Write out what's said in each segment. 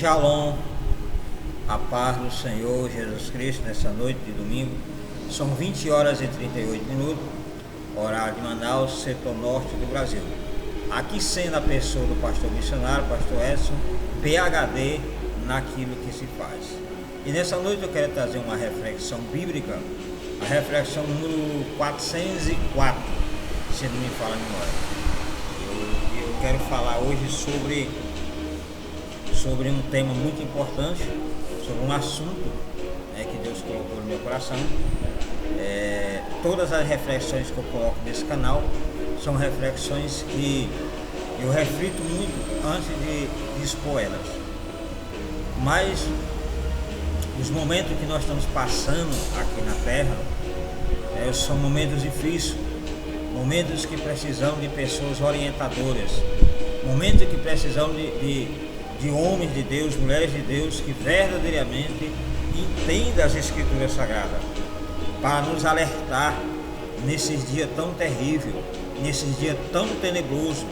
Shalom, a paz do Senhor Jesus Cristo nessa noite de domingo. São 20 horas e 38 minutos, horário de Manaus, setor norte do Brasil. Aqui sendo a pessoa do pastor missionário, pastor Edson, PhD naquilo que se faz. E nessa noite eu quero trazer uma reflexão bíblica, a reflexão número 404, se não me falha a memória. Eu quero falar hoje sobre um tema muito importante, sobre um assunto que Deus colocou no meu coração. Todas as reflexões que eu coloco nesse canal são reflexões que eu reflito muito antes de expor elas. Mas os momentos que nós estamos passando aqui na Terra são momentos difíceis, momentos que precisam de pessoas orientadoras, momentos que precisam de homens de Deus, mulheres de Deus que verdadeiramente entendam as Escrituras Sagradas, para nos alertar nesses dias tão terríveis, nesses dias tão tenebrosos,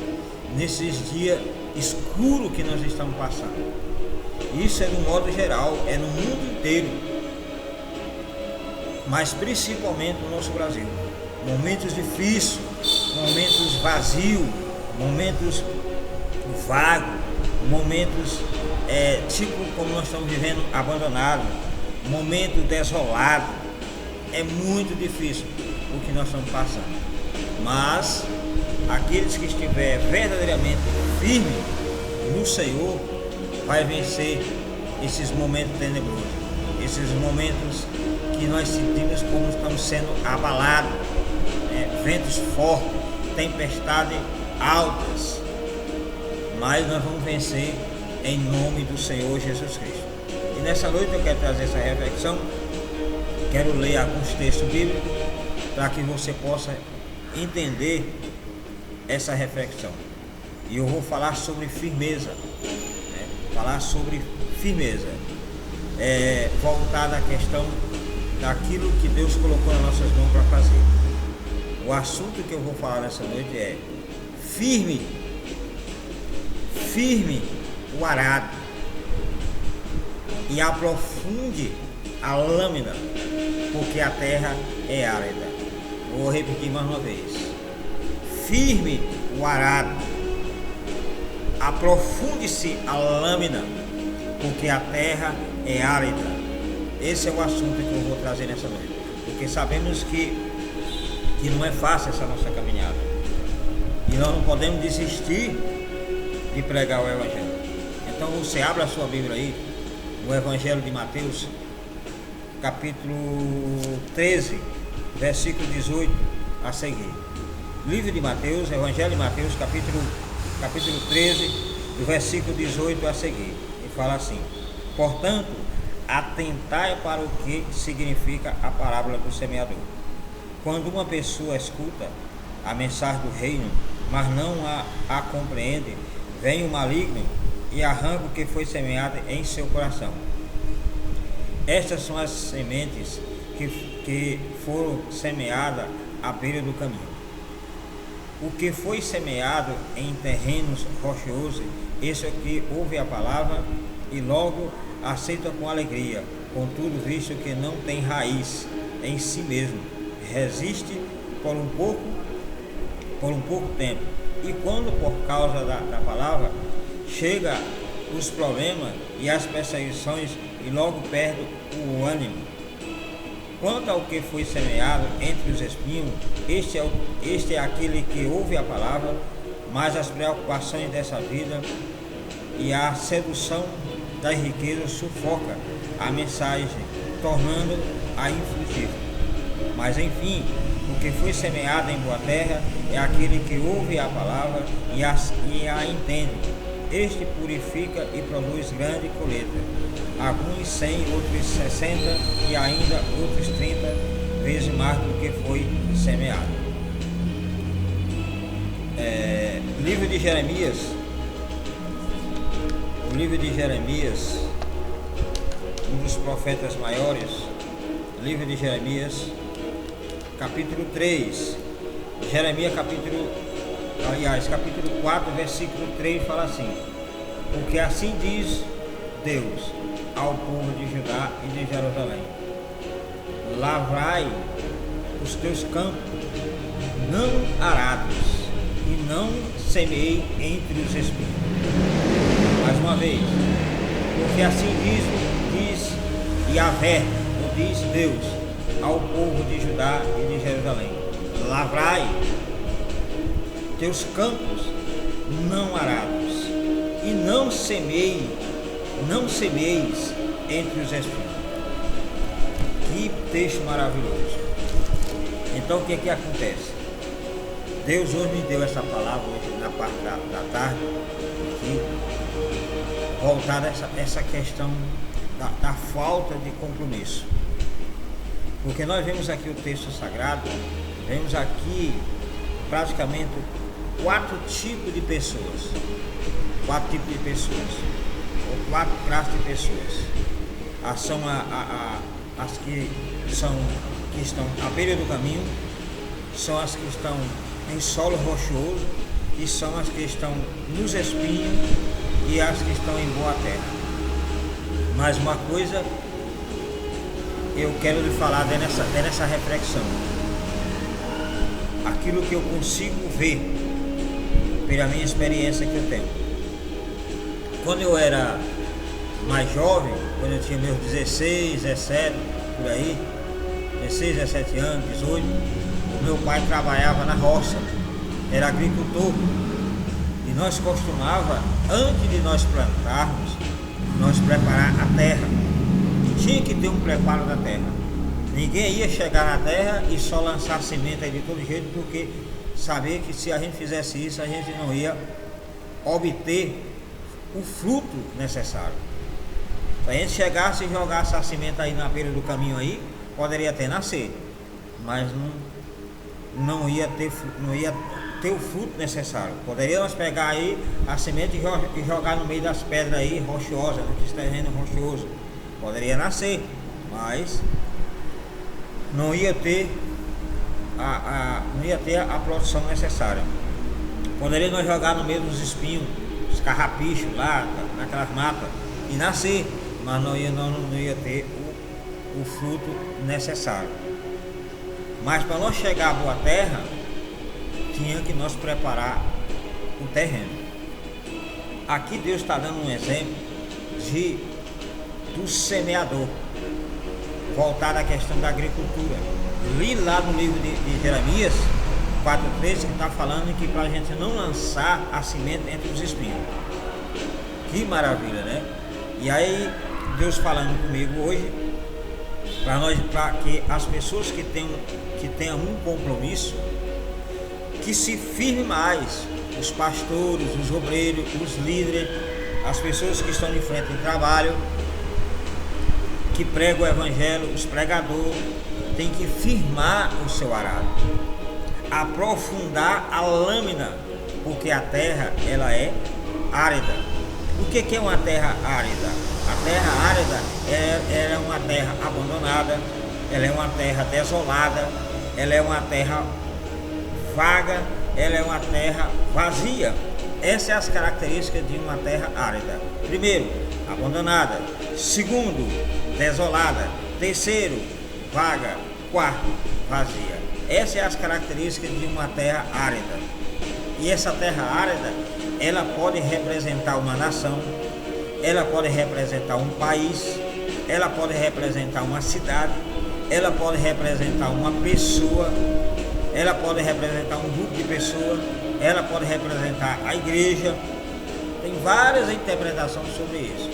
nesses dias escuros que nós estamos passando. Isso é no modo geral, é no mundo inteiro, mas principalmente no nosso Brasil. Momentos difíceis, momentos vazios, momentos vagos, momentos tipo como nós estamos vivendo, abandonado, momento desolado. É muito difícil o que nós estamos passando, mas aqueles que estiver verdadeiramente firme no Senhor vai vencer esses momentos tenebrosos, esses momentos que nós sentimos como estamos sendo abalados, ventos fortes, tempestades altas, mas nós vamos vencer em nome do Senhor Jesus Cristo. E nessa noite eu quero trazer essa reflexão, quero ler alguns textos bíblicos para que você possa entender essa reflexão. E eu vou falar sobre firmeza, voltada à questão daquilo que Deus colocou nas nossas mãos para fazer. O assunto que eu vou falar nessa noite é firme o arado e aprofunde a lâmina, porque a terra é árida. Vou repetir mais uma vez: firme o arado, aprofunde-se a lâmina, porque a terra é árida. Esse é o assunto que eu vou trazer nessa noite, porque sabemos que não é fácil essa nossa caminhada, e nós não podemos desistir de pregar o Evangelho. Então você abre a sua Bíblia aí, no Evangelho de Mateus, capítulo 13, versículo 18 a seguir. Livro de Mateus, Evangelho de Mateus, capítulo 13, do versículo 18 a seguir. E fala assim: portanto, atentai para o que significa a parábola do semeador. Quando uma pessoa escuta a mensagem do reino, mas não a compreende, vem o maligno e arranca o que foi semeado em seu coração. Estas são as sementes que foram semeadas à beira do caminho. O que foi semeado em terrenos rochosos, esse é o que ouve a palavra e logo aceita com alegria, contudo, visto que não tem raiz em si mesmo, resiste por um pouco tempo, e quando por causa da palavra chega os problemas e as perseguições, e logo perde o ânimo. Quanto ao que foi semeado entre os espinhos, este é aquele que ouve a palavra, mas as preocupações dessa vida e a sedução das riquezas sufoca a mensagem, tornando-a infrutífera. Mas enfim, o que foi semeado em boa terra é aquele que ouve a palavra e a entende. Este purifica e produz grande colheita, alguns 100, outros 60 e ainda outros 30 vezes mais do que foi semeado. Livro de Jeremias, um dos profetas maiores. Livro de Jeremias, capítulo 3, capítulo 4, versículo 3, fala assim: porque assim diz Deus ao povo de Judá e de Jerusalém: lavrai os teus campos, não arados, e não semeei entre os espinhos. Mais uma vez, porque assim diz Yahvé, ou diz Deus, ao povo de Judá e de Jerusalém: lavrai teus campos não arados, e não semeis entre os espinhos. Que texto maravilhoso! Então o que é que acontece? Deus hoje me deu essa palavra hoje na parte da tarde, aqui, voltada a essa questão da falta de compromisso. Porque nós vemos aqui o texto sagrado, vemos aqui praticamente 4 tipos de pessoas. 4 tipos de pessoas, ou 4 classes de pessoas. São as que estão à beira do caminho, são as que estão em solo rochoso, e são as que estão nos espinhos e as que estão em boa terra. Mas uma coisa eu quero lhe falar nessa reflexão. Aquilo que eu consigo ver pela minha experiência que eu tenho. Quando eu era mais jovem, quando eu tinha meus 16, 17, por aí, 16, 17 anos, 18, o meu pai trabalhava na roça, era agricultor, e nós costumava, antes de nós plantarmos, nós preparar a terra. Tinha que ter um preparo da terra. Ninguém ia chegar na terra e só lançar semente aí de todo jeito, porque sabia que se a gente fizesse isso, a gente não ia obter o fruto necessário. Se a gente chegasse e jogasse a semente aí na beira do caminho aí, poderia até nascer, mas não ia ter o fruto necessário. Poderíamos pegar aí a semente e jogar no meio das pedras aí rochosas, naquele terreno rochoso, poderia nascer, mas não ia ter a produção necessária. Poderia nós jogar no meio dos espinhos, os carrapichos lá, naquelas matas, e nascer, mas não ia ter o fruto necessário. Mas para nós chegar à boa terra, tinha que nós preparar o terreno. Aqui Deus está dando um exemplo do semeador, voltado à questão da agricultura. Li lá no livro de Jeremias 4,13 que está falando que para a gente não lançar a semente entre os espinhos. Que maravilha, né? E aí Deus falando comigo hoje, para que as pessoas que tenham um compromisso, que se firme mais, os pastores, os obreiros, os líderes, as pessoas que estão de frente no trabalho, que pregam o evangelho, os pregadores, tem que firmar o seu arado, aprofundar a lâmina, porque a terra ela é árida. O que é uma terra árida? A terra árida ela é uma terra abandonada, ela é uma terra desolada, ela é uma terra vaga, ela é uma terra vazia. Essas são as características de uma terra árida. Primeiro, abandonada. Segundo, desolada. Terceiro, vaga. Quarto, vazia. Essas são as características de uma terra árida. E essa terra árida, ela pode representar uma nação, ela pode representar um país, ela pode representar uma cidade, ela pode representar uma pessoa, ela pode representar um grupo de pessoas, ela pode representar a igreja. Tem várias interpretações sobre isso.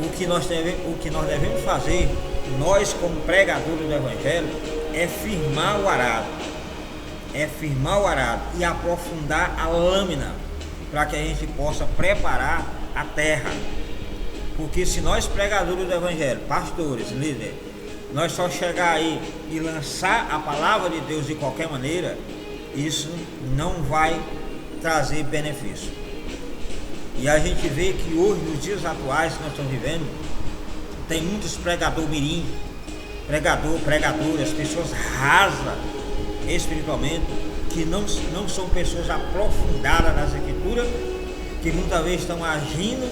O que nós devemos fazer, nós como pregadores do evangelho, é firmar o arado, e aprofundar a lâmina, para que a gente possa preparar a terra. Porque se nós pregadores do evangelho, pastores, líderes, nós só chegar aí e lançar a palavra de Deus de qualquer maneira, isso não vai trazer benefício. E a gente vê que hoje, nos dias atuais que nós estamos vivendo, tem muitos pregadores mirim, pregadoras, pessoas rasas espiritualmente, que não são pessoas aprofundadas nas escrituras, que muitas vezes estão agindo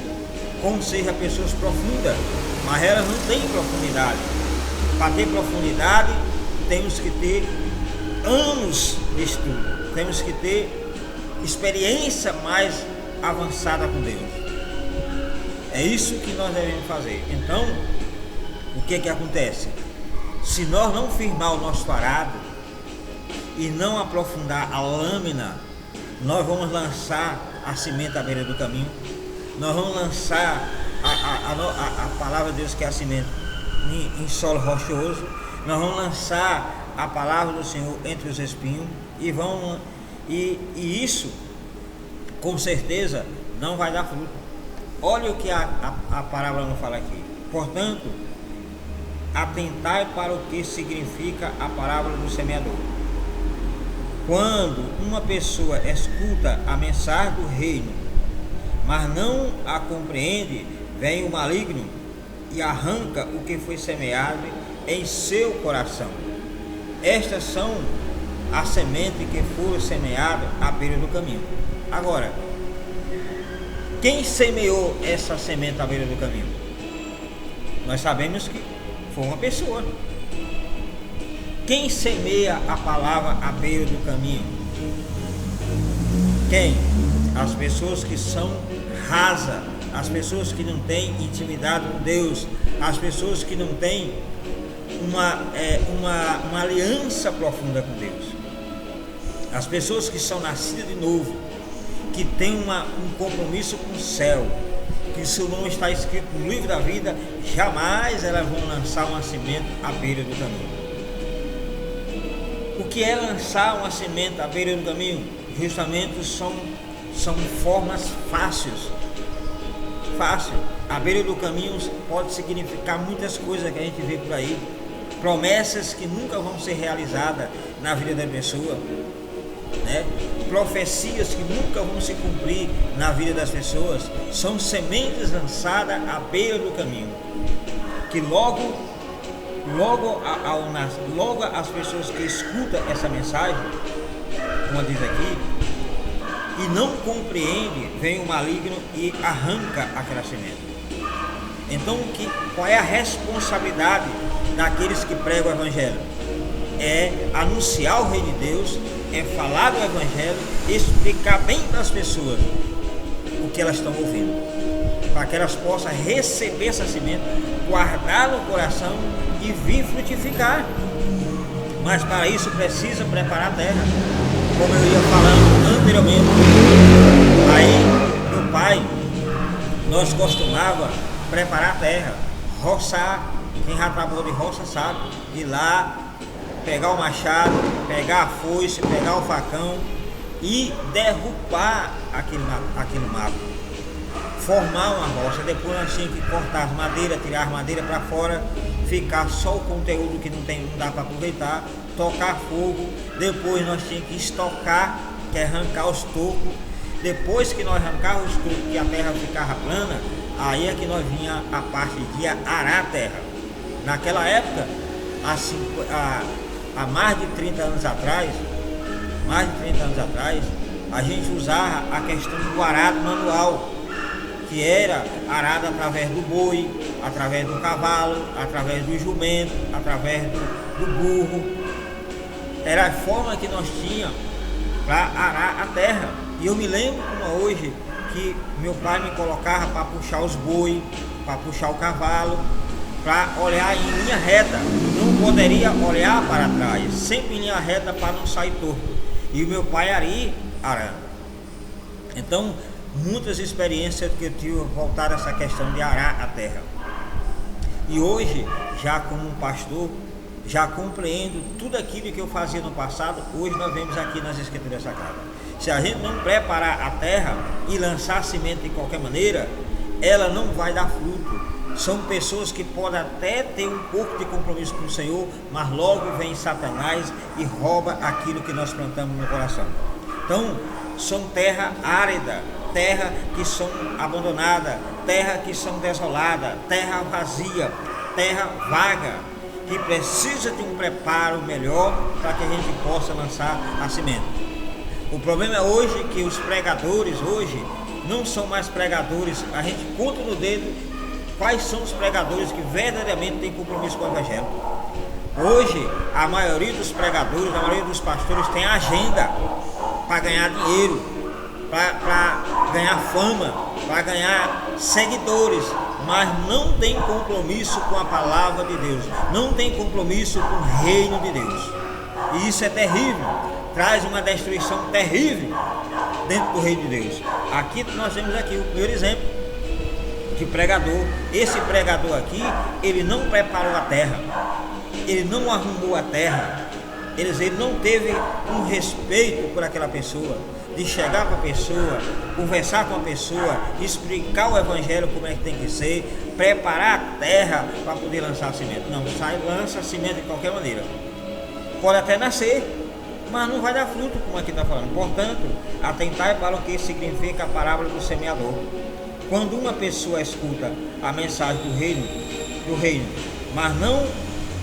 como seja pessoas profundas, mas elas não têm profundidade. Para ter profundidade, temos que ter anos de estudo, temos que ter experiência mais avançada com Deus. É isso que nós devemos fazer. Então, o que acontece? Se nós não firmar o nosso arado e não aprofundar a lâmina, nós vamos lançar a semente à beira do caminho, nós vamos lançar a palavra de Deus, que é a semente, em solo rochoso, nós vamos lançar a palavra do Senhor entre os espinhos, e isso com certeza não vai dar fruto. Olha o que a palavra não fala aqui. Portanto, atentai para o que significa a palavra do semeador. Quando uma pessoa escuta a mensagem do reino, mas não a compreende, vem o maligno e arranca o que foi semeado em seu coração. Estas são as sementes que foram semeadas à beira do caminho. Agora, quem semeou essa semente à beira do caminho? Nós sabemos que foi uma pessoa. Quem semeia a palavra à beira do caminho? Quem? As pessoas que são rasas, as pessoas que não têm intimidade com Deus, as pessoas que não têm uma aliança profunda com Deus, as pessoas que são nascidas de novo, que têm um compromisso com o céu, que seu nome está escrito no livro da vida, jamais elas vão lançar uma semente à beira do caminho. O que é lançar uma semente à beira do caminho? Justamente são formas fáceis. À beira do caminho pode significar muitas coisas que a gente vê por aí, promessas que nunca vão ser realizadas na vida da pessoa, né? Profecias que nunca vão se cumprir na vida das pessoas. São sementes lançadas à beira do caminho, que logo as pessoas que escutam essa mensagem, como diz aqui, e não compreende, vem o maligno e arranca aquela semente. Então, qual é a responsabilidade daqueles que pregam o evangelho? É anunciar o reino de Deus, é falar do evangelho, explicar bem para as pessoas o que elas estão ouvindo, para que elas possam receber essa semente, guardar no coração e vir frutificar. Mas para isso precisa preparar a terra, como eu ia falando anteriormente. Aí, meu pai, nós costumava preparar a terra, roçar. Quem já trabalhou de roça sabe, ir lá, pegar o machado, pegar a foice, pegar o facão e derrubar aquele mato, formar uma roça. Depois nós tínhamos que cortar as madeiras, tirar as madeiras para fora, ficar só o conteúdo que não dá para aproveitar, tocar fogo. Depois nós tínhamos que estocar, que é arrancar os tocos. Depois que nós arrancávamos os tocos, que a terra ficava plana, aí é que nós vinha a parte de arar a terra. Naquela época, há mais de 30 anos atrás, a gente usava a questão do arado manual, que era arado através do boi, através do cavalo, através do jumento, através do burro. Era a forma que nós tínhamos para arar a terra. E eu me lembro como hoje, que meu pai me colocava para puxar os bois, para puxar o cavalo, para olhar em linha reta, não poderia olhar para trás, sempre em linha reta para não sair torto. E o meu pai ali arando. Então, muitas experiências que eu tive voltaram a essa questão de arar a terra. E hoje, já como um pastor, já compreendo tudo aquilo que eu fazia no passado. Hoje nós vemos aqui nas Escrituras Sagradas. Se a gente não preparar a terra e lançar a semente de qualquer maneira, ela não vai dar fruto. São pessoas que podem até ter um pouco de compromisso com o Senhor, mas logo vem Satanás e rouba aquilo que nós plantamos no coração. Então, são terra árida, terra que são abandonada, terra que são desolada, terra vazia, terra vaga, que precisa de um preparo melhor para que a gente possa lançar a semente. O problema é hoje que os pregadores hoje não são mais pregadores. A gente conta no dedo quais são os pregadores que verdadeiramente têm compromisso com o Evangelho. Hoje, a maioria dos pregadores, a maioria dos pastores tem agenda para ganhar dinheiro, para ganhar fama, para ganhar seguidores, mas não tem compromisso com a palavra de Deus, não tem compromisso com o reino de Deus. E isso é terrível, traz uma destruição terrível dentro do reino de Deus. Aqui nós temos aqui o primeiro exemplo de pregador. Esse pregador aqui, ele não preparou a terra, ele não arrumou a terra, ele não teve um respeito por aquela pessoa, de chegar para a pessoa, conversar com a pessoa, explicar o Evangelho como é que tem que ser, preparar a terra para poder lançar a semente. Não, lança a semente de qualquer maneira. Pode até nascer, mas não vai dar fruto, como aqui está falando. Portanto, atentai para o que significa a parábola do semeador. Quando uma pessoa escuta a mensagem do reino, mas não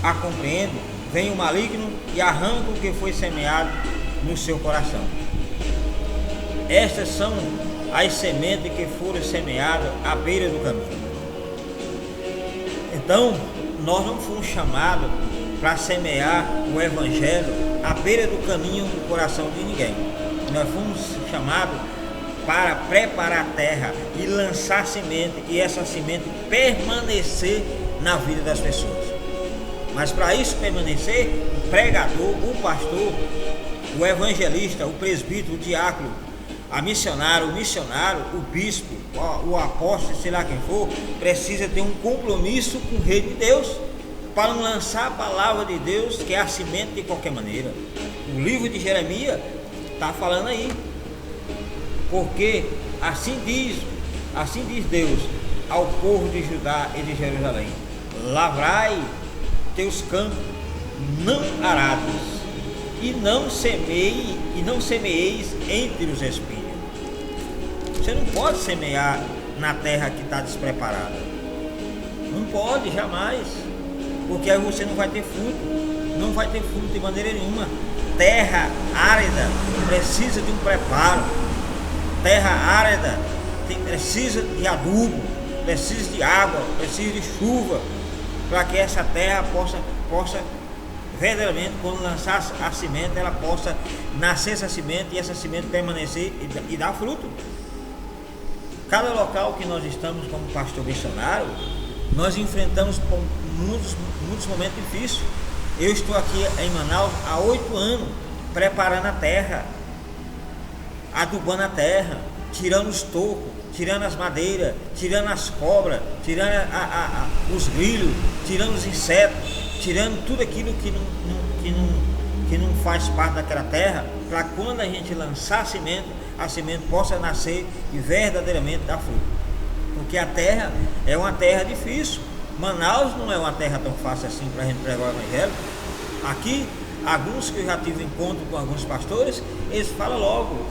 a compreende, vem o maligno e arranca o que foi semeado no seu coração. Estas são as sementes que foram semeadas à beira do caminho. Então, nós não fomos chamados para semear o Evangelho à beira do caminho do coração de ninguém. Nós fomos chamados para preparar a terra e lançar semente, e essa semente permanecer na vida das pessoas. Mas para isso permanecer, o pregador, o pastor, o evangelista, o presbítero, o diácono, o missionário, o bispo, o apóstolo, sei lá quem for, precisa ter um compromisso com o reino de Deus, para não lançar a palavra de Deus, que é a semente de qualquer maneira. O livro de Jeremias está falando aí, porque assim diz Deus ao povo de Judá e de Jerusalém: lavrai teus campos não arados, e não semeeis entre os espinhos. Você não pode semear na terra que está despreparada. Não pode, jamais. Porque aí você não vai ter fruto. Não vai ter fruto de maneira nenhuma. Terra árida precisa de um preparo. Terra árida precisa de adubo, precisa de água, precisa de chuva, para que essa terra possa verdadeiramente, quando lançar a semente, ela possa nascer essa semente e essa semente permanecer e dar fruto. Cada local que nós estamos como pastor missionário, nós enfrentamos muitos momentos difíceis. Eu estou aqui em Manaus há 8 anos, preparando a terra, adubando a terra, tirando os tocos, tirando as madeiras, tirando as cobras, tirando os grilos, tirando os insetos, tirando tudo aquilo que não faz parte daquela terra, para quando a gente lançar a semente possa nascer e verdadeiramente dar fruto. Porque a terra é uma terra difícil. Manaus não é uma terra tão fácil assim para a gente pregar o Evangelho. Aqui, alguns que eu já tive encontro com alguns pastores, eles falam logo: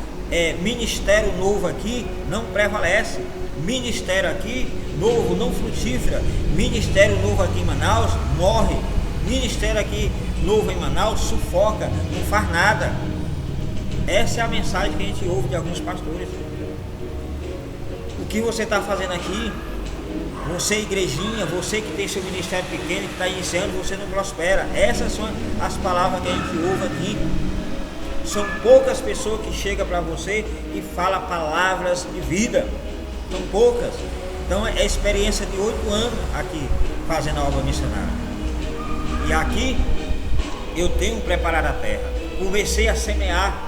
ministério novo aqui não prevalece, ministério aqui novo não frutífera, ministério novo aqui em Manaus morre, ministério aqui novo em Manaus sufoca, não faz nada. Essa é a mensagem que a gente ouve de alguns pastores. O que você está fazendo aqui, você igrejinha, você que tem seu ministério pequeno, que está iniciando, você não prospera. Essas são as palavras que a gente ouve aqui. São poucas pessoas que chegam para você e falam palavras de vida. São poucas. Então é a experiência de 8 anos aqui fazendo a obra missionária. E aqui eu tenho preparado a terra. Comecei a semear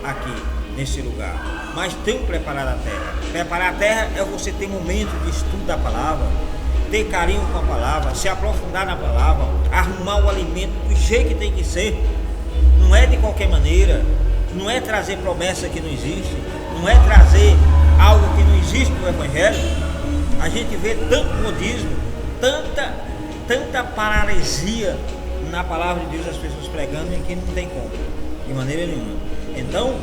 aqui nesse lugar, mas tenho preparado a terra. Preparar a terra é você ter momento de estudo da palavra, ter carinho com a palavra, se aprofundar na palavra, arrumar o alimento do jeito que tem que ser. Não é de qualquer maneira, não é trazer promessa que não existe, não é trazer algo que não existe no Evangelho. A gente vê tanto modismo, tanta paralisia na palavra de Deus, as pessoas pregando, em que não tem como, de maneira nenhuma. Então,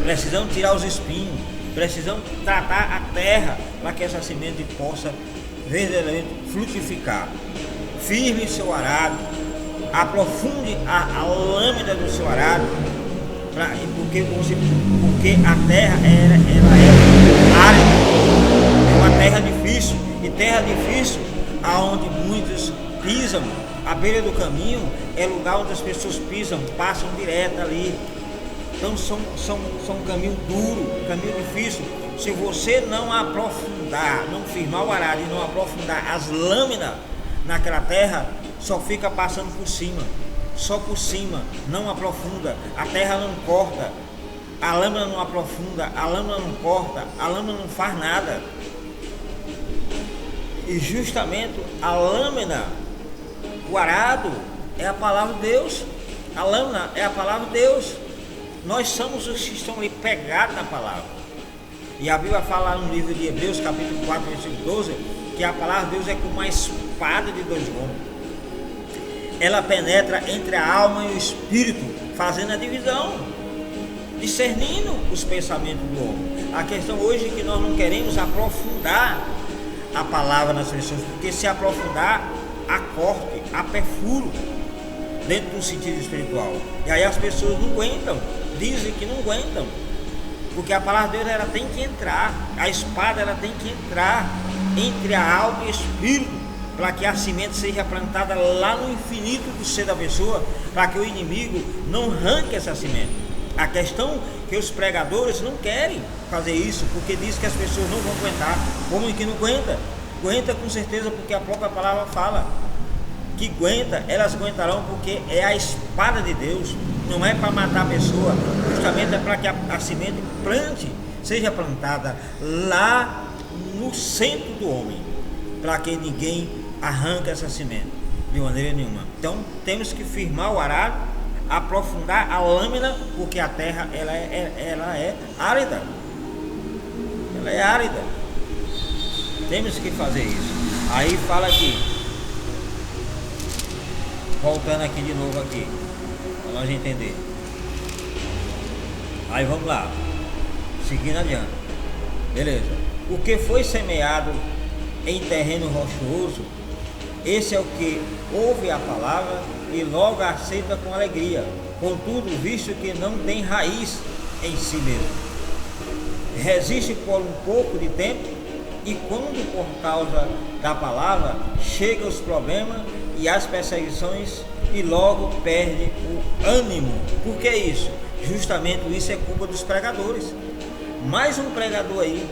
precisamos tirar os espinhos, precisamos tratar a terra para que essa semente possa verdadeiramente frutificar. Firme seu arado, aprofunde a lâmina do seu arado, porque a terra ela é árida, é uma terra difícil, e terra difícil aonde muitos pisam. A beira do caminho é lugar onde as pessoas pisam, passam direto ali. Então são um caminho duro, um caminho difícil. Se você não aprofundar, não firmar o arado e não aprofundar as lâminas naquela terra, só fica passando por cima, só por cima, não aprofunda. A terra não corta, a lâmina não aprofunda, a lâmina não corta, a lâmina não faz nada. E justamente a lâmina, o arado é a palavra de Deus, a lâmina é a palavra de Deus. Nós somos os que estão ali pegados na palavra. E a Bíblia fala no livro de Hebreus, capítulo 4, versículo 12, que a palavra de Deus é como uma espada de dois gumes. Ela penetra entre a alma e o espírito, fazendo a divisão, discernindo os pensamentos do homem. A questão hoje é que nós não queremos aprofundar a palavra nas pessoas, porque se aprofundar, há corte, há perfuro dentro do sentido espiritual. E aí as pessoas não aguentam, dizem que não aguentam, porque a palavra de Deus ela tem que entrar, a espada ela tem que entrar entre a alma e o espírito, para que a semente seja plantada lá no infinito do ser da pessoa, para que o inimigo não arranque essa semente. A questão é que os pregadores não querem fazer isso, porque diz que as pessoas não vão aguentar. Como que não aguenta? Aguenta com certeza, porque a própria palavra fala que aguenta, elas aguentarão, porque é a espada de Deus, não é para matar a pessoa, justamente é para que a semente seja plantada lá no centro do homem, para que ninguém arranque essa semente de maneira nenhuma. Então temos que firmar o arado, aprofundar a lâmina, porque a terra ela é árida, ela é árida. Temos que fazer isso. Aí fala aqui, voltando aqui de novo aqui, para nós entender. Aí vamos lá, seguindo adiante. Beleza. O que foi semeado em terreno rochoso, esse é o que ouve a palavra e logo a aceita com alegria, contudo, visto que não tem raiz em si mesmo, resiste por um pouco de tempo, e quando por causa da palavra chegam os problemas e as perseguições, e logo perde o ânimo. Por que isso? Justamente isso é culpa dos pregadores. Mais um pregador aí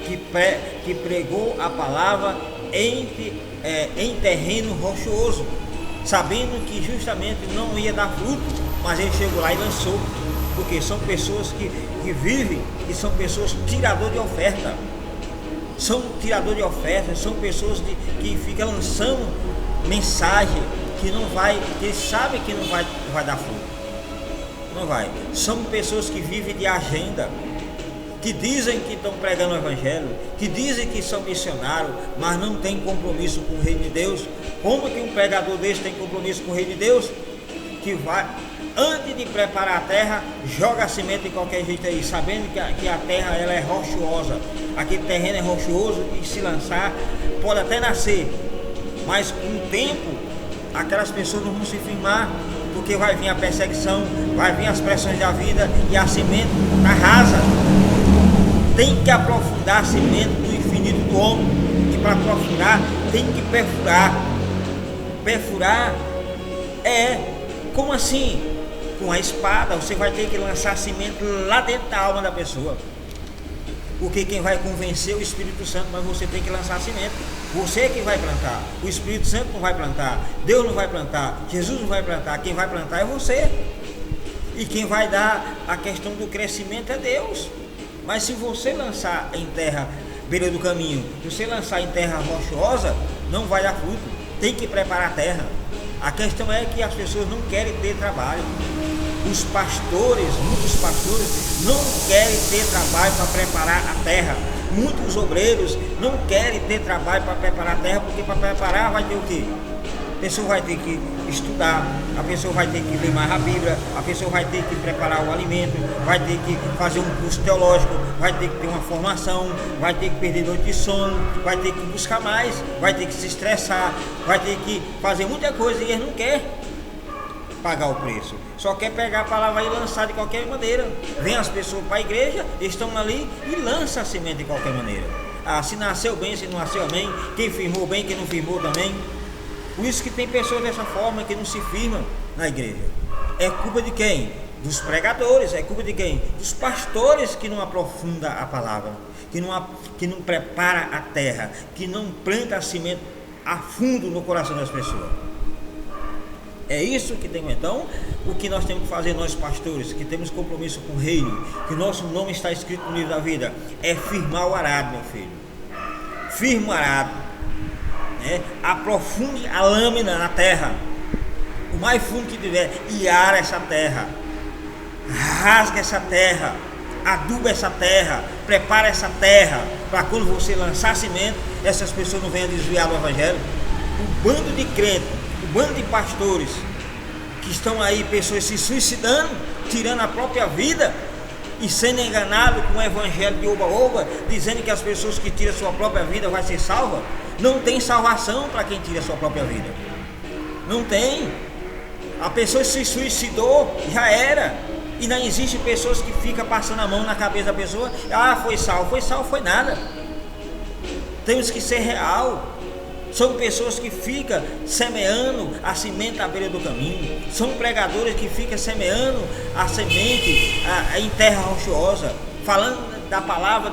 que pregou a palavra em terreno rochoso, sabendo que justamente não ia dar fruto, mas ele chegou lá e lançou, porque são pessoas que vivem e são pessoas tirador de oferta, são tirador de ofertas, são pessoas que ficam lançando mensagem que não vai, que sabe que não vai dar fruto, não vai. São pessoas que vivem de agenda, que dizem que estão pregando o evangelho, que dizem que são missionários, mas não tem compromisso com o reino de Deus. Como que um pregador desse tem compromisso com o reino de Deus? Que vai, antes de preparar a terra, joga a semente de qualquer jeito aí, sabendo que a terra ela é rochosa, aquele terreno é rochoso, e se lançar pode até nascer, mas com o tempo aquelas pessoas não vão se firmar, porque vai vir a perseguição, vai vir as pressões da vida, e a semente está rasa. Tem que aprofundar a semente do infinito do homem, e para aprofundar tem que perfurar. Perfurar como assim? Com a espada. Você vai ter que lançar a semente lá dentro da alma da pessoa, porque quem vai convencer é o Espírito Santo, mas você tem que lançar a semente. Você é quem vai plantar, o Espírito Santo não vai plantar, Deus não vai plantar, Jesus não vai plantar, quem vai plantar é você, e quem vai dar a questão do crescimento é Deus. Mas se você lançar em terra beira do caminho, se você lançar em terra rochosa, não vai dar fruto. Tem que preparar a terra. A questão é que as pessoas não querem ter trabalho. Os pastores, muitos pastores não querem ter trabalho para preparar a terra. Muitos obreiros não querem ter trabalho para preparar a terra, porque para preparar vai ter o quê? A pessoa vai ter que estudar, a pessoa vai ter que ler mais a Bíblia, a pessoa vai ter que preparar o alimento, vai ter que fazer um curso teológico, vai ter que ter uma formação, vai ter que perder noite de sono, vai ter que buscar mais, vai ter que se estressar, vai ter que fazer muita coisa, e eles não querem. pagar o preço. Só quer pegar a palavra e lançar de qualquer maneira. Vem as pessoas para a igreja, estão ali e lança a semente de qualquer maneira. Ah, se nasceu bem, se não nasceu, amém. Quem firmou bem, quem não firmou também. Por isso que tem pessoas dessa forma que não se firmam na igreja. É culpa de quem? Dos pregadores. É culpa de quem? Dos pastores que não aprofundam a palavra, que não prepara a terra, que não planta a semente a fundo no coração das pessoas. É isso que tem. Então, o que nós temos que fazer, nós pastores, que temos compromisso com o reino, que o nosso nome está escrito no livro da vida, é firmar o arado, meu filho. Firma o arado, né? Aprofunde a lâmina na terra, o mais fundo que tiver, e ara essa terra, rasga essa terra, aduba essa terra, prepara essa terra, para quando você lançar semente, essas pessoas não venham desviar do evangelho. O bando de crentes, o bando de pastores que estão aí, pessoas se suicidando, tirando a própria vida e sendo enganados com o evangelho de oba-oba, dizendo que as pessoas que tiram a sua própria vida vai ser salva. Não tem salvação para quem tira a sua própria vida. Não tem. A pessoa se suicidou, já era. E não existe pessoas que ficam passando a mão na cabeça da pessoa. Ah, foi salvo, foi nada. Temos que ser real. São pessoas que ficam semeando a semente à beira do caminho. São pregadores que ficam semeando a semente em terra rochosa, falando da palavra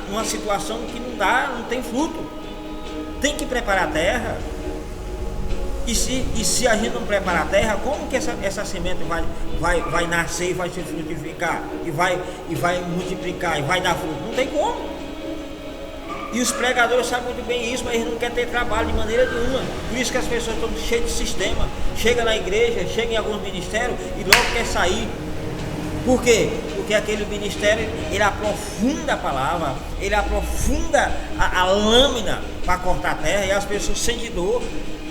numa situação que não tem fruto. Tem que preparar a terra. E se a gente não preparar a terra, como que essa semente vai nascer e vai se frutificar? E vai multiplicar e vai dar fruto? Não tem como. E os pregadores sabem muito bem isso, mas eles não querem ter trabalho de maneira nenhuma. Por isso que as pessoas estão cheias de sistema. Chega na igreja, chega em alguns ministérios e logo quer sair. Por quê? Porque aquele ministério, ele aprofunda a palavra, ele aprofunda a lâmina para cortar a terra, e as pessoas sentem dor.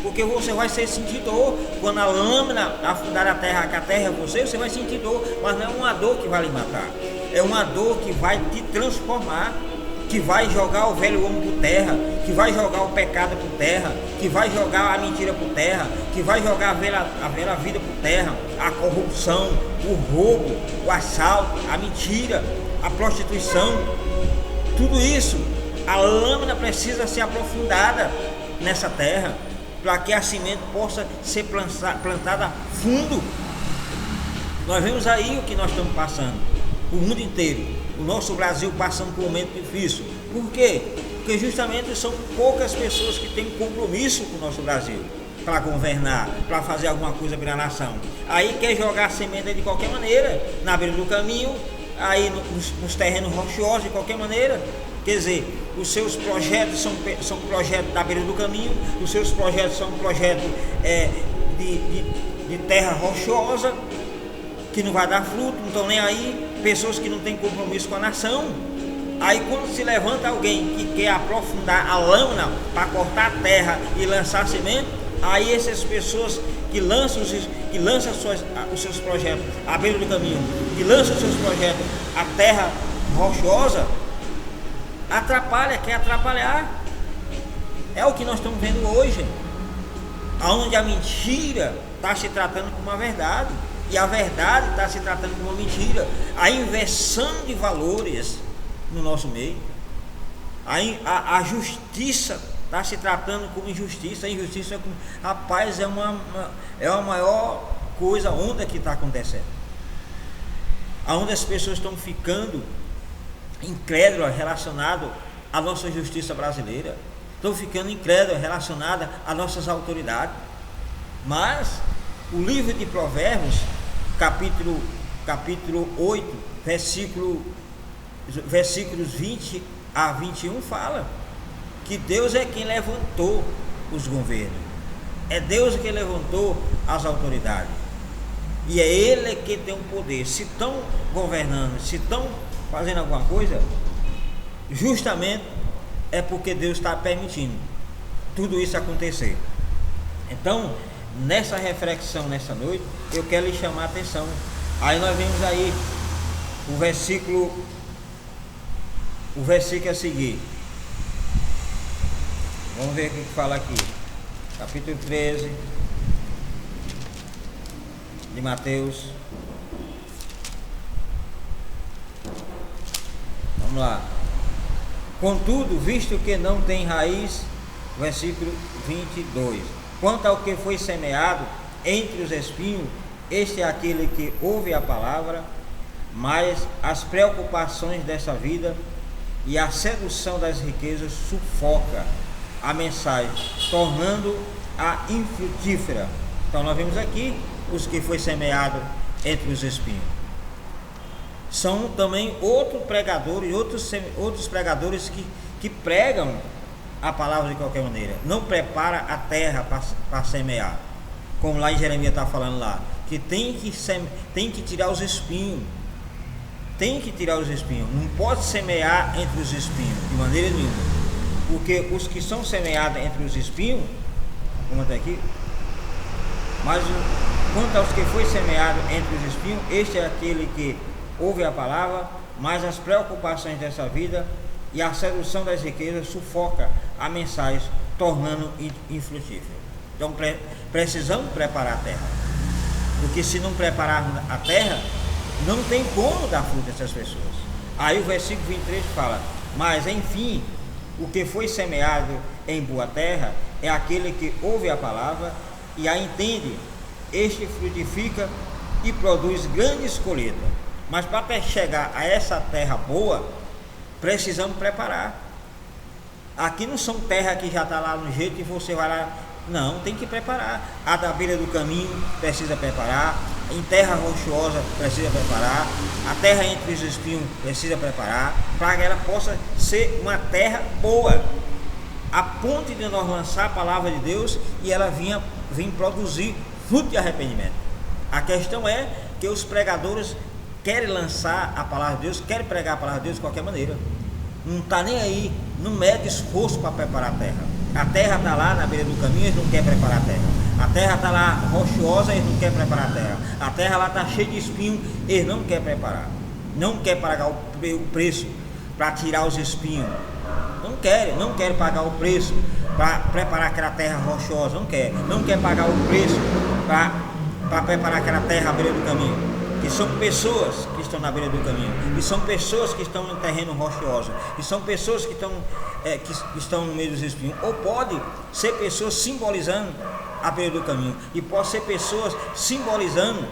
Porque você vai sentir dor quando a lâmina afundar a terra, que a terra é você vai sentir dor, mas não é uma dor que vai lhe matar, é uma dor que vai te transformar, que vai jogar o velho homem por terra, que vai jogar o pecado por terra, que vai jogar a mentira por terra, que vai jogar a velha vida por terra, a corrupção, o roubo, o assalto, a mentira, a prostituição, tudo isso. A lâmina precisa ser aprofundada nessa terra, para que a semente possa ser plantada fundo. Nós vemos aí o que nós estamos passando, o mundo inteiro, o nosso Brasil passando por um momento difícil. Por quê? Porque justamente são poucas pessoas que têm compromisso com o nosso Brasil, para governar, para fazer alguma coisa pela nação. Aí quer jogar a semente de qualquer maneira, na beira do caminho, aí nos terrenos rochosos de qualquer maneira. Quer dizer, os seus projetos são projetos da beira do caminho, os seus projetos são projetos de terra rochosa, que não vai dar fruto, não estão nem aí, pessoas que não têm compromisso com a nação. Aí quando se levanta alguém que quer aprofundar a lâmina para cortar a terra e lançar semente, aí essas pessoas que lançam os seus projetos à beira do caminho, que lançam os seus projetos à terra rochosa, quer atrapalhar. É o que nós estamos vendo hoje, onde a mentira está se tratando como uma verdade, e a verdade está se tratando como uma mentira. A inversão de valores no nosso meio, a justiça está se tratando como injustiça. A injustiça, rapaz, é a maior coisa, onda que está acontecendo, aonde as pessoas estão ficando incrédulas relacionado à nossa justiça brasileira, estão ficando incrédulas relacionadas às nossas autoridades. Mas o livro de Provérbios, capítulo 8, versículos 20 a 21, fala que Deus é quem levantou os governos, é Deus quem levantou as autoridades, e é Ele que tem o poder. Se estão governando, se estão fazendo alguma coisa, justamente é porque Deus está permitindo tudo isso acontecer. Então, nessa reflexão, nessa noite, eu quero lhe chamar a atenção. Aí nós vemos aí o versículo a seguir. Vamos ver o que fala aqui. Capítulo 13. de Mateus. Vamos lá. Contudo, visto que não tem raiz, versículo 22. Quanto ao que foi semeado entre os espinhos, este é aquele que ouve a palavra, mas as preocupações dessa vida e a sedução das riquezas sufoca a mensagem, tornando-a infrutífera. Então nós vemos aqui os que foi semeado entre os espinhos. São também outros pregadores, outros pregadores que pregam a palavra de qualquer maneira, não prepara a terra para semear, como lá em Jeremias está falando lá, que tem que tirar os espinhos, não pode semear entre os espinhos de maneira nenhuma, porque os que são semeados entre os espinhos, vamos até aqui, mas quanto aos que foi semeado entre os espinhos, este é aquele que ouve a palavra, mas as preocupações dessa vida e a sedução das riquezas sufoca a mensagem, tornando infrutífera. Então precisamos preparar a terra, porque se não preparar a terra, não tem como dar fruto a essas pessoas. Aí o versículo 23 fala: mas enfim, o que foi semeado em boa terra é aquele que ouve a palavra e a entende. Este frutifica e produz grandes colheitas. Mas para chegar a essa terra boa, precisamos preparar. Aqui não são terras que já está lá no jeito e você vai lá. Não, tem que preparar. A da beira do caminho precisa preparar. Em terra rochosa precisa preparar. A terra entre os espinhos precisa preparar, para que ela possa ser uma terra boa, a ponto de nós lançar a palavra de Deus e ela vir produzir fruto de arrependimento. A questão é que os pregadores querem lançar a palavra de Deus, querem pregar a palavra de Deus de qualquer maneira, não está nem aí, não mede esforço para preparar a terra. A terra está lá na beira do caminho, eles não querem preparar a terra. A terra está lá rochosa, eles não querem preparar a terra. A terra lá está cheia de espinhos, eles não querem preparar, não querem pagar o preço para tirar os espinhos, não querem pagar o preço para preparar aquela terra rochosa, não quer pagar o preço para preparar aquela terra à beira do caminho. Que são pessoas que estão na beira do caminho, e são pessoas que estão no terreno rochoso, e são pessoas que estão no meio dos espinhos. Ou pode ser pessoas simbolizando a beira do caminho, e pode ser pessoas simbolizando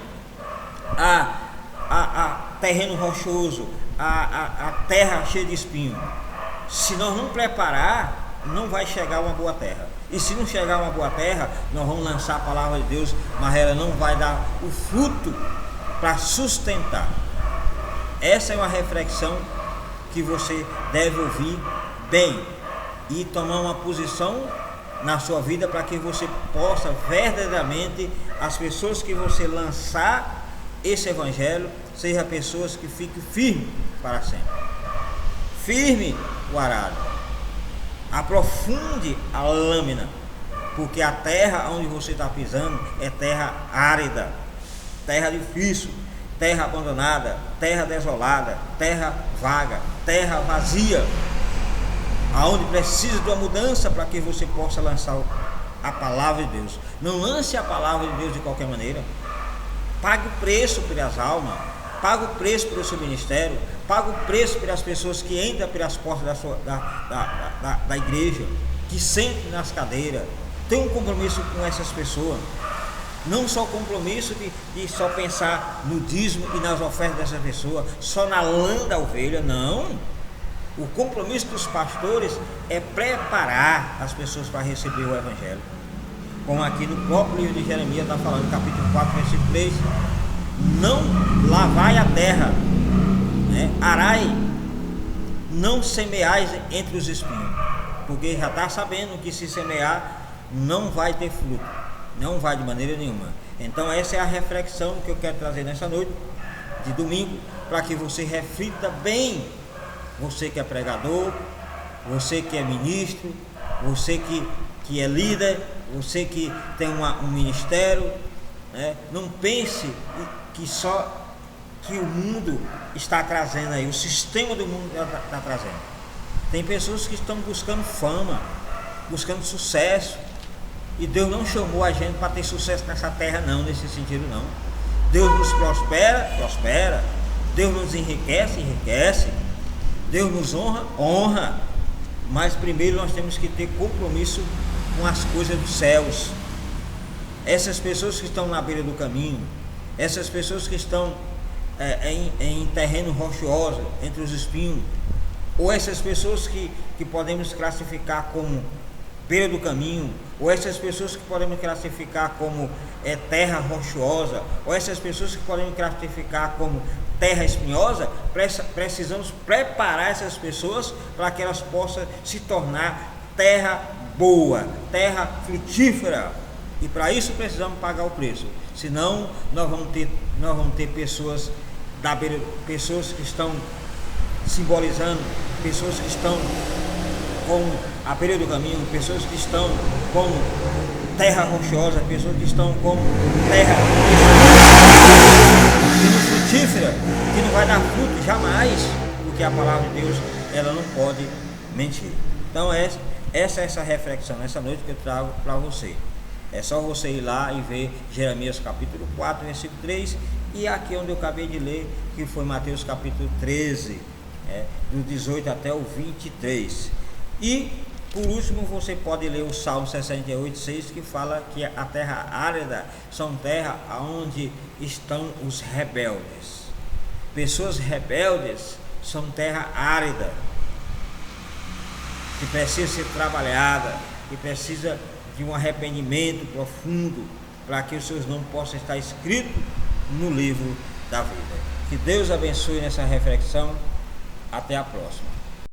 a terreno rochoso, a terra cheia de espinho. Se nós não preparar, não vai chegar uma boa terra. E se não chegar uma boa terra, nós vamos lançar a palavra de Deus, mas ela não vai dar o fruto para sustentar. Essa é uma reflexão que você deve ouvir bem e tomar uma posição na sua vida, para que você possa verdadeiramente, as pessoas que você lançar esse evangelho, sejam pessoas que fiquem firmes para sempre. Firme o arado, aprofunde a lâmina, porque a terra onde você está pisando é terra árida, terra difícil, terra abandonada, terra desolada, terra vaga, terra vazia, aonde precisa de uma mudança para que você possa lançar a palavra de Deus. Não lance a palavra de Deus de qualquer maneira. Pague o preço pelas almas, pague o preço pelo seu ministério, pague o preço pelas pessoas que entram pelas portas da igreja, que sentem nas cadeiras. Tenha um compromisso com essas pessoas. Não só o compromisso de só pensar no dízimo e nas ofertas dessa pessoa, só na lã da ovelha, não. O compromisso dos pastores é preparar as pessoas para receber o evangelho. Como aqui no próprio livro de Jeremias está falando, capítulo 4, versículo 3: não lavai a terra, né? Arai, não semeais entre os espinhos, porque já está sabendo que se semear não vai ter fruto, não vai de maneira nenhuma. Então essa é a reflexão que eu quero trazer nessa noite de domingo, para que você reflita bem. Você que é pregador, você que é ministro, você que é líder, você que tem um ministério, né? Não pense que só que o mundo está trazendo aí, o sistema do mundo está trazendo. Tem pessoas que estão buscando fama, buscando sucesso, e Deus não chamou a gente para ter sucesso nessa terra, não, nesse sentido não. Deus nos prospera, prospera. Deus nos enriquece, enriquece. Deus nos honra, honra. Mas primeiro nós temos que ter compromisso com as coisas dos céus. Essas pessoas que estão na beira do caminho, essas pessoas que estão em terreno rochoso, entre os espinhos, ou essas pessoas que podemos classificar como beira do caminho, ou essas pessoas que podemos classificar como terra rochosa, ou essas pessoas que podemos classificar como terra espinhosa, precisamos preparar essas pessoas para que elas possam se tornar terra boa, terra frutífera. E para isso precisamos pagar o preço. Senão nós vamos ter pessoas da beira, pessoas que estão simbolizando, pessoas que estão como a beira do caminho, pessoas que estão como terra rochosa, pessoas que estão como terra frutífera, que não vai dar fruto jamais, porque a palavra de Deus, ela não pode mentir. Então essa reflexão nessa noite que eu trago para você. É só você ir lá e ver Jeremias capítulo 4, versículo 3, e aqui onde eu acabei de ler, que foi Mateus capítulo 13, do 18 até o 23. E por último você pode ler o Salmo 68:6, que fala que a terra árida são terra onde estão os rebeldes. Pessoas rebeldes são terra árida, que precisa ser trabalhada, que precisa de um arrependimento profundo, para que os seus nomes possam estar escritos no livro da vida. Que Deus abençoe nessa reflexão. Até a próxima.